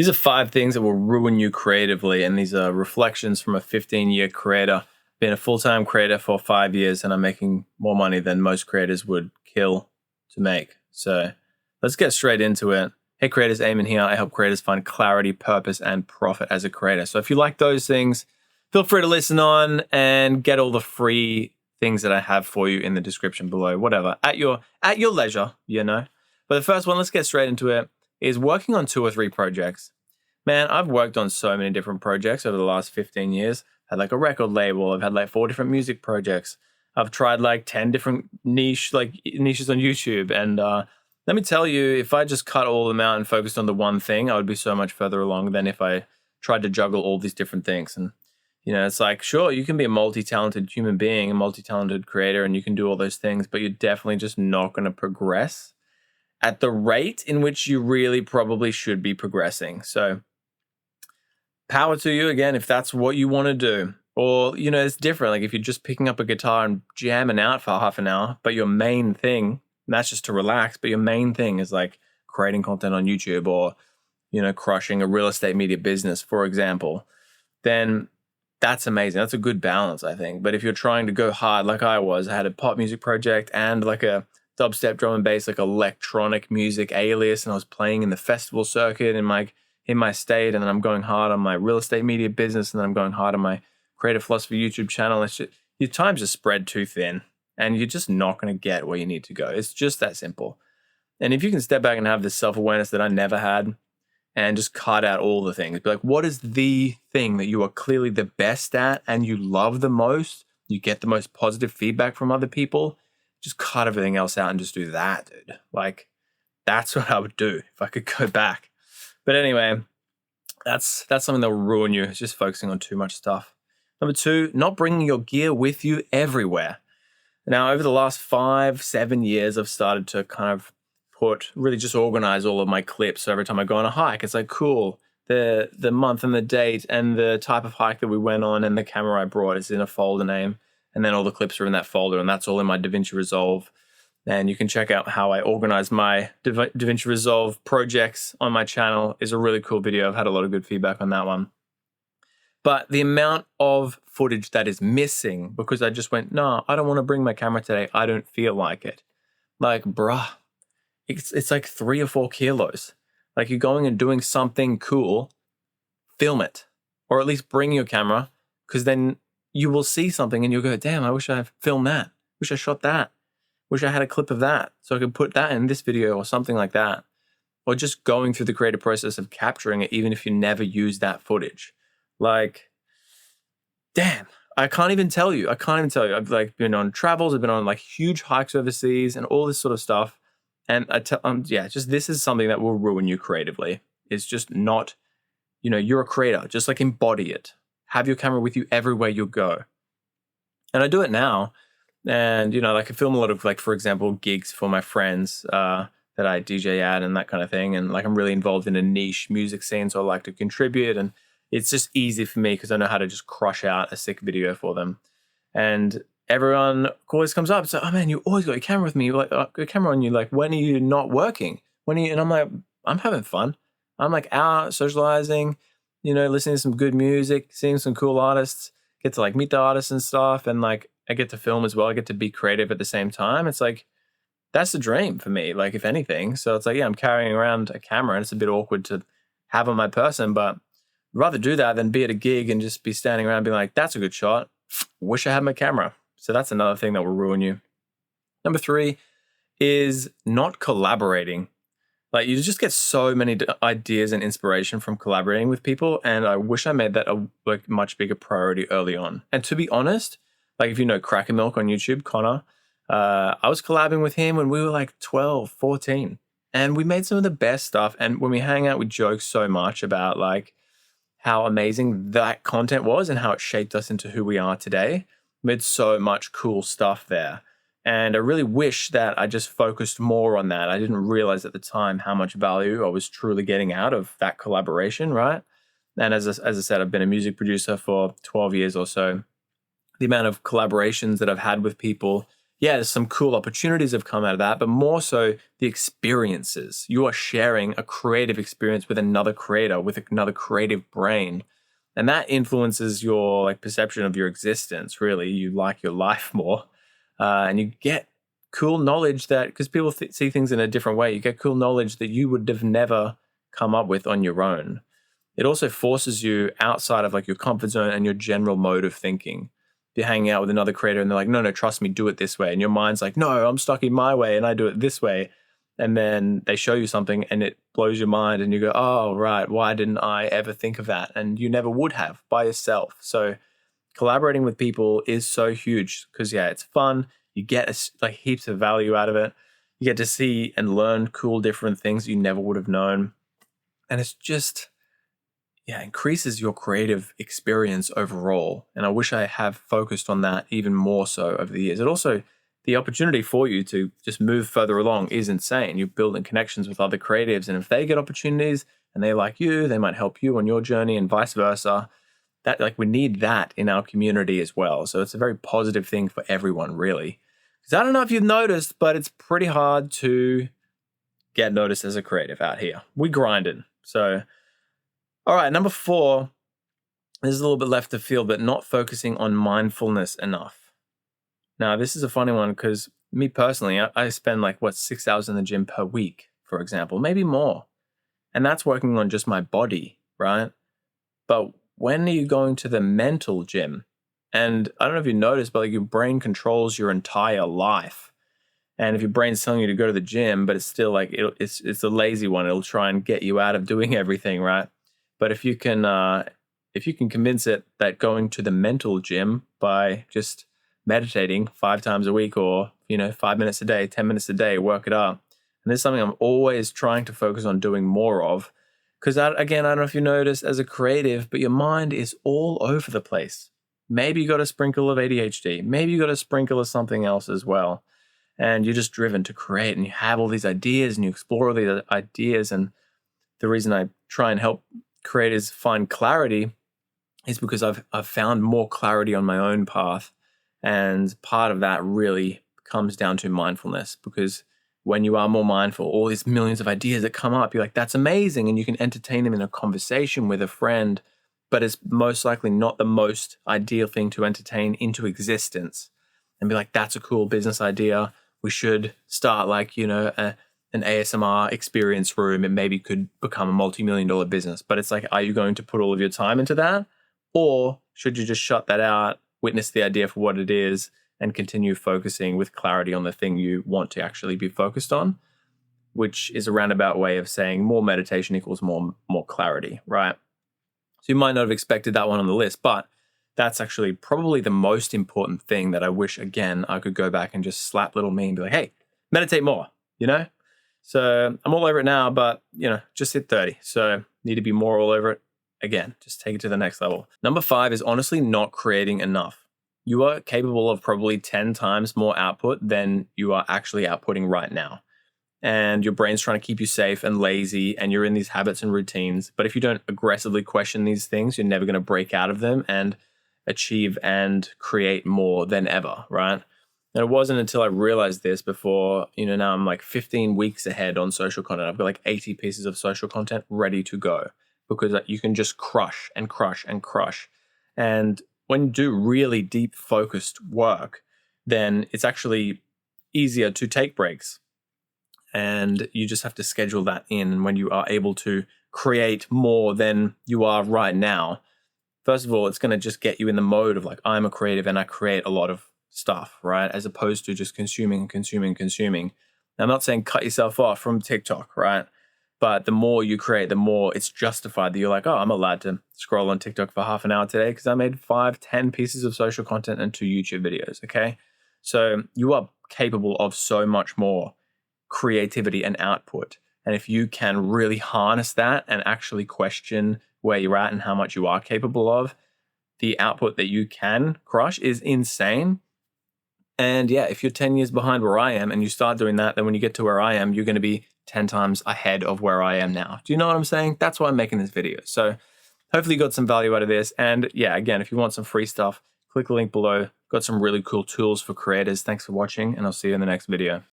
These are 5 things that will ruin you creatively, and these are reflections from a 15-year creator. Been a full-time creator for 5 years, and I'm making more money than most creators would kill to make. So let's get straight into it. Hey creators, Aimon here. I help creators find clarity, purpose, and profit as a creator. So if you like those things, feel free to listen on and get all the free things that I have for you in the description below, whatever, at your leisure, you know. But the first one, let's get straight into it, is working on 2 or 3 projects. Man, I've worked on so many different projects over the last 15 years. Had like a record label. I've had like 4 different music projects. I've tried like 10 different niches on YouTube. And let me tell you, if I just cut all of them out and focused on the one thing, I would be so much further along than if I tried to juggle all these different things. And, you know, it's like, sure, you can be a multi-talented human being, a multi-talented creator, and you can do all those things, but you're definitely just not going to progress at the rate in which you really probably should be progressing. So power to you, again, if that's what you want to do. Or, you know, it's different. Like if you're just picking up a guitar and jamming out for half an hour, but your main thing, and that's just to relax, but your main thing is like creating content on YouTube or, you know, crushing a real estate media business, for example, then that's amazing. That's a good balance, I think. But if you're trying to go hard like I was, I had a pop music project and like a dubstep drum and bass, like electronic music, Alias, and I was playing in the festival circuit in my state, and then I'm going hard on my real estate media business, and then I'm going hard on my Creative Philosophy YouTube channel. It's just, your time's just spread too thin, and you're just not going to get where you need to go. It's just that simple. And if you can step back and have this self-awareness that I never had, and just cut out all the things, be like, what is the thing that you are clearly the best at and you love the most, you get the most positive feedback from other people, just cut everything else out and just do that, dude. Like, that's what I would do if I could go back. But anyway, that's something that will ruin you. It's just focusing on too much stuff. Number 2, not bringing your gear with you everywhere. Now, over the last 5-7 years, I've started to kind of really just organize all of my clips. So every time I go on a hike, it's like, cool, the month and the date and the type of hike that we went on and the camera I brought is in a folder name. And then all the clips are in that folder, and that's all in my DaVinci Resolve. And you can check out how I organize my DaVinci Resolve projects on my channel. Is a really cool video. I've had a lot of good feedback on that one. But the amount of footage that is missing because I just went, no, I don't want to bring my camera today. I don't feel like it. Like, bruh, it's like 3 or 4 kilos. Like, you're going and doing something cool, film it. Or at least bring your camera, because then you will see something and you'll go, damn, I wish I filmed that. Wish I shot that. Wish I had a clip of that so I could put that in this video or something like that. Or just going through the creative process of capturing it, even if you never use that footage. Like, damn, I can't even tell you. I've like been on travels. I've been on like huge hikes overseas and all this sort of stuff. And just this is something that will ruin you creatively. It's just not, you know, you're a creator. Just like embody it. Have your camera with you everywhere you go. And I do it now. And, you know, like I film a lot of, like, for example, gigs for my friends that I DJ at and that kind of thing. And like I'm really involved in a niche music scene, so I like to contribute. And it's just easy for me because I know how to just crush out a sick video for them. And everyone always comes up, so, oh man, you always got your camera with me. You're like, got your camera on you. Like, when are you not working? When are you? And I'm like, I'm having fun. I'm like out socializing, you know, listening to some good music, seeing some cool artists, get to like meet the artists and stuff. And like, I get to film as well. I get to be creative at the same time. It's like, that's the dream for me, like, if anything. So it's like, yeah, I'm carrying around a camera and it's a bit awkward to have on my person, but I'd rather do that than be at a gig and just be standing around being like, that's a good shot. Wish I had my camera. So that's another thing that will ruin you. Number 3 is not collaborating. Like, you just get so many ideas and inspiration from collaborating with people. And I wish I made that a like much bigger priority early on. And to be honest, like if you know Cracker Milk on YouTube, Connor, I was collabing with him when we were like 12, 14. And we made some of the best stuff. And when we hang out, we joke so much about like how amazing that content was and how it shaped us into who we are today. We made so much cool stuff there. And I really wish that I just focused more on that. I didn't realize at the time how much value I was truly getting out of that collaboration, right? And as I said, I've been a music producer for 12 years or so. The amount of collaborations that I've had with people yeah, there's some cool opportunities have come out of that, but more so the experiences. You are sharing a creative experience with another creator, with another creative brain. And that influences your like perception of your existence, really. You like your life more. And you get cool knowledge that, because people see things in a different way, you get cool knowledge that you would have never come up with on your own. It also forces you outside of like your comfort zone and your general mode of thinking. You're hanging out with another creator and they're like, no, trust me, do it this way. And your mind's like, no, I'm stuck in my way and I do it this way. And then they show you something and it blows your mind and you go, oh, right, why didn't I ever think of that? And you never would have by yourself. So collaborating with people is so huge because, yeah, it's fun. You get like heaps of value out of it. You get to see and learn cool different things you never would have known. And it's just, yeah, increases your creative experience overall. And I wish I have focused on that even more so over the years. It also, the opportunity for you to just move further along is insane. You're building connections with other creatives. And if they get opportunities and they like you, they might help you on your journey and vice versa. That, like, we need that in our community as well. So it's a very positive thing for everyone, really. Because I don't know if you've noticed, but it's pretty hard to get noticed as a creative out here. We grinding. So, all right, number 4, there's a little bit left to feel, but not focusing on mindfulness enough. Now, this is a funny one because me personally, I spend like, 6 hours in the gym per week, for example, maybe more. And that's working on just my body, right? But when are you going to the mental gym? And I don't know if you noticed, but like your brain controls your entire life. And if your brain's telling you to go to the gym, but it's still like, it's a lazy one, it'll try and get you out of doing everything, right? But if you can convince it that going to the mental gym by just meditating 5 times a week or, 5 minutes a day, 10 minutes a day, work it up. And this is something I'm always trying to focus on doing more of. Because again, I don't know if you noticed as a creative, but your mind is all over the place. Maybe you got a sprinkle of ADHD. Maybe you got a sprinkle of something else as well. And you're just driven to create and you have all these ideas and you explore all these ideas. And the reason I try and help creators find clarity is because I've found more clarity on my own path. And part of that really comes down to mindfulness, because when you are more mindful, all these millions of ideas that come up, you're like, that's amazing. And you can entertain them in a conversation with a friend, but it's most likely not the most ideal thing to entertain into existence and be like, that's a cool business idea. We should start like, an ASMR experience room and maybe could become a multi-million-dollar business. But it's like, are you going to put all of your time into that? Or should you just shut that out, witness the idea for what it is, and continue focusing with clarity on the thing you want to actually be focused on, which is a roundabout way of saying more meditation equals more clarity, right? So you might not have expected that one on the list, but that's actually probably the most important thing that I wish, again, I could go back and just slap little me and be like, hey, meditate more, So I'm all over it now, but, just hit 30. So need to be more all over it. Again, just take it to the next level. Number 5 is honestly not creating enough. You are capable of probably 10 times more output than you are actually outputting right now. And your brain's trying to keep you safe and lazy, and you're in these habits and routines. But if you don't aggressively question these things, you're never going to break out of them and achieve and create more than ever, right? And it wasn't until I realized this before, now I'm like 15 weeks ahead on social content. I've got like 80 pieces of social content ready to go because you can just crush and crush and crush. And when you do really deep focused work, then it's actually easier to take breaks. And you just have to schedule that in when you are able to create more than you are right now. First of all, it's going to just get you in the mode of like, I'm a creative and I create a lot of stuff, right? As opposed to just consuming. Now, I'm not saying cut yourself off from TikTok, right? But the more you create, the more it's justified that you're like, oh, I'm allowed to scroll on TikTok for half an hour today because I made 5-10 pieces of social content and 2 YouTube videos, okay? So you are capable of so much more creativity and output. And if you can really harness that and actually question where you're at and how much you are capable of, the output that you can crush is insane. And yeah, if you're 10 years behind where I am and you start doing that, then when you get to where I am, you're going to be 10 times ahead of where I am now. Do you know what I'm saying? That's why I'm making this video. So hopefully you got some value out of this. And yeah, again, if you want some free stuff, click the link below. Got some really cool tools for creators. Thanks for watching, and I'll see you in the next video.